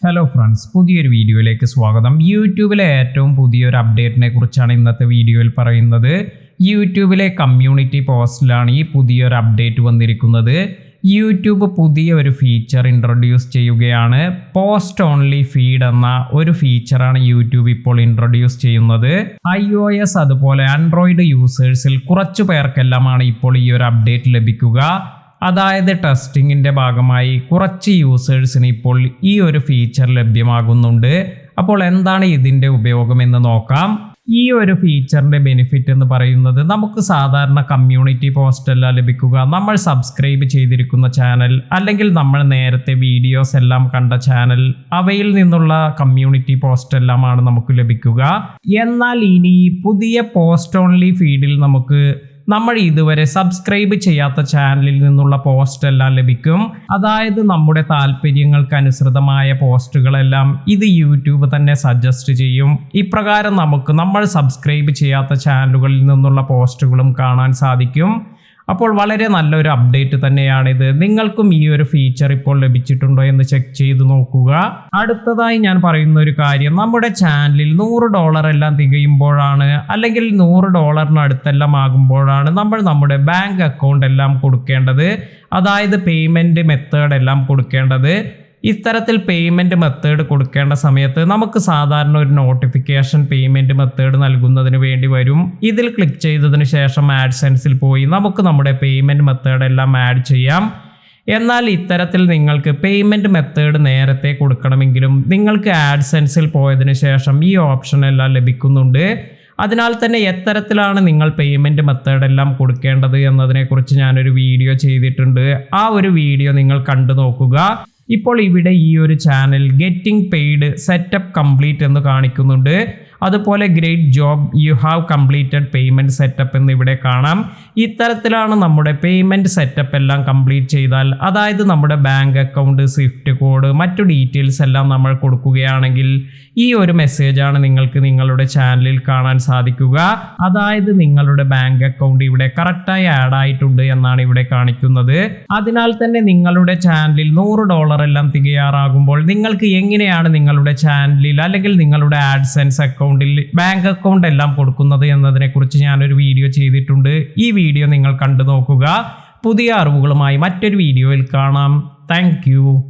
Hello friends, പുതിയൊരു വീഡിയോയിലേക്ക് സ്വാഗതം. യൂട്യൂബിലെ ഏറ്റവും പുതിയൊരു അപ്ഡേറ്റിനെ കുറിച്ചാണ് ഇന്നത്തെ വീഡിയോയിൽ പറയുന്നത്. യൂട്യൂബിലെ കമ്മ്യൂണിറ്റി പോസ്റ്റിലാണ് ഈ പുതിയൊരു അപ്ഡേറ്റ് വന്നിരിക്കുന്നത്. യൂട്യൂബ് പുതിയ ഒരു ഫീച്ചർ ഇൻട്രൊഡ്യൂസ് ചെയ്യുകയാണ്. പോസ്റ്റ് ഓൺലി ഫീഡ് എന്ന ഒരു ഫീച്ചറാണ് യൂട്യൂബ് ഇപ്പോൾ ഇൻട്രൊഡ്യൂസ് ചെയ്യുന്നത്. iOS അതുപോലെ ആൻഡ്രോയിഡ് യൂസേഴ്സിൽ കുറച്ചു പേർക്കെല്ലാമാണ് ഇപ്പോൾ ഈ ഒരു അപ്ഡേറ്റ് ലഭിക്കുക. അതായത് ടെസ്റ്റിങ്ങിൻ്റെ ഭാഗമായി കുറച്ച് യൂസേഴ്സിന് ഇപ്പോൾ ഈ ഒരു ഫീച്ചർ ലഭ്യമാകുന്നുണ്ട്. അപ്പോൾ എന്താണ് ഇതിൻ്റെ ഉപയോഗം എന്ന് നോക്കാം. ഈ ഒരു ഫീച്ചറിൻ്റെ ബെനിഫിറ്റ് എന്ന് പറയുന്നത്, നമുക്ക് സാധാരണ കമ്മ്യൂണിറ്റി പോസ്റ്റ് എല്ലാം ലഭിക്കുക നമ്മൾ സബ്സ്ക്രൈബ് ചെയ്തിരിക്കുന്ന ചാനൽ അല്ലെങ്കിൽ നമ്മൾ നേരത്തെ വീഡിയോസ് എല്ലാം കണ്ട ചാനൽ, അവയിൽ നിന്നുള്ള കമ്മ്യൂണിറ്റി പോസ്റ്റ് എല്ലാമാണ് നമുക്ക് ലഭിക്കുക. എന്നാൽ ഇനി പുതിയ പോസ്റ്റ് ഓൺലി ഫീഡിൽ നമ്മൾ ഇതുവരെ സബ്സ്ക്രൈബ് ചെയ്യാത്ത ചാനലിൽ നിന്നുള്ള പോസ്റ്റ് എല്ലാം ലഭിക്കും. അതായത് നമ്മുടെ താല്പര്യങ്ങൾക്ക് അനുസൃതമായ പോസ്റ്റുകളെല്ലാം ഇത് യൂട്യൂബ് തന്നെ സജസ്റ്റ് ചെയ്യും. ഇപ്രകാരം നമ്മൾ സബ്സ്ക്രൈബ് ചെയ്യാത്ത ചാനലുകളിൽ നിന്നുള്ള പോസ്റ്റുകളും കാണാൻ സാധിക്കും. അപ്പോൾ വളരെ നല്ലൊരു അപ്ഡേറ്റ് തന്നെയാണിത്. നിങ്ങൾക്കും ഈ ഒരു ഫീച്ചർ ഇപ്പോൾ ലഭിച്ചിട്ടുണ്ടോ എന്ന് ചെക്ക് ചെയ്ത് നോക്കുക. അടുത്തതായി ഞാൻ പറയുന്ന ഒരു കാര്യം, നമ്മുടെ ചാനലിൽ $100 എല്ലാം തികയുമ്പോഴാണ്, അല്ലെങ്കിൽ $100 അടുത്തെല്ലാം ആകുമ്പോഴാണ് നമ്മൾ നമ്മുടെ ബാങ്ക് അക്കൗണ്ട് എല്ലാം കൊടുക്കേണ്ടത്. അതായത് പേയ്മെൻറ്റ് മെത്തേഡ് എല്ലാം കൊടുക്കേണ്ടത്. ഇത്തരത്തിൽ പേയ്മെൻറ്റ് മെത്തേഡ് കൊടുക്കേണ്ട സമയത്ത് നമുക്ക് സാധാരണ ഒരു നോട്ടിഫിക്കേഷൻ പേയ്മെൻറ്റ് മെത്തേഡ് നൽകുന്നതിന് വേണ്ടി വരും. ഇതിൽ ക്ലിക്ക് ചെയ്തതിന് ശേഷം ആഡ്സെൻസിൽ പോയി നമുക്ക് നമ്മുടെ പേയ്മെൻറ്റ് മെത്തേഡ് എല്ലാം ആഡ് ചെയ്യാം. എന്നാൽ ഇത്തരത്തിൽ നിങ്ങൾക്ക് പേയ്മെൻറ്റ് മെത്തേഡ് നേരത്തെ കൊടുക്കണമെങ്കിലും നിങ്ങൾക്ക് ആഡ്സെൻസിൽ പോയതിന് ശേഷം ഈ ഓപ്ഷൻ എല്ലാം ലഭിക്കുന്നുണ്ട്. അതിനാൽ തന്നെ എത്തരത്തിലാണ് നിങ്ങൾ പേയ്മെൻറ്റ് മെത്തേഡ് എല്ലാം കൊടുക്കേണ്ടത് എന്നതിനെക്കുറിച്ച് ഞാനൊരു വീഡിയോ ചെയ്തിട്ടുണ്ട്. ആ ഒരു വീഡിയോ നിങ്ങൾ കണ്ടു നോക്കുക. ഇപ്പോൾ ഇവിടെ ഈ ഒരു channel getting paid setup complete എന്ന് കാണിക്കുന്നുണ്ട്. അതുപോലെ great job, you have completed payment setup എന്ന് ഇവിടെ കാണാം. ഇത്തരത്തിലാണ് നമ്മുടെ പേയ്മെൻറ്റ് സെറ്റപ്പ് എല്ലാം കംപ്ലീറ്റ് ചെയ്താൽ, അതായത് നമ്മുടെ ബാങ്ക് അക്കൗണ്ട്, സ്വിഫ്റ്റ് കോഡ്, മറ്റു ഡീറ്റെയിൽസ് എല്ലാം നമ്മൾ കൊടുക്കുകയാണെങ്കിൽ ഈ ഒരു മെസ്സേജാണ് നിങ്ങൾക്ക് നിങ്ങളുടെ ചാനലിൽ കാണാൻ സാധിക്കുക. അതായത് നിങ്ങളുടെ ബാങ്ക് അക്കൗണ്ട് ഇവിടെ കറക്റ്റായി ആഡ് ആയിട്ടുണ്ട് എന്നാണ് ഇവിടെ കാണിക്കുന്നത്. അതിനാൽ തന്നെ നിങ്ങളുടെ ചാനലിൽ $100 എല്ലാം തികയാറാകുമ്പോൾ നിങ്ങൾക്ക് എങ്ങനെയാണ് നിങ്ങളുടെ ചാനലിൽ അല്ലെങ്കിൽ നിങ്ങളുടെ ആഡ്സെൻസ് അക്കൗണ്ടിൽ ബാങ്ക് അക്കൗണ്ട് എല്ലാം കൊടുക്കുന്നത് എന്നതിനെക്കുറിച്ച് ഞാനൊരു വീഡിയോ ചെയ്തിട്ടുണ്ട്. ഈ വീഡിയോ നിങ്ങൾ കണ്ടു നോക്കുക. പുതിയ അറിവുകളുമായി മറ്റൊരു വീഡിയോയിൽ കാണാം. താങ്ക്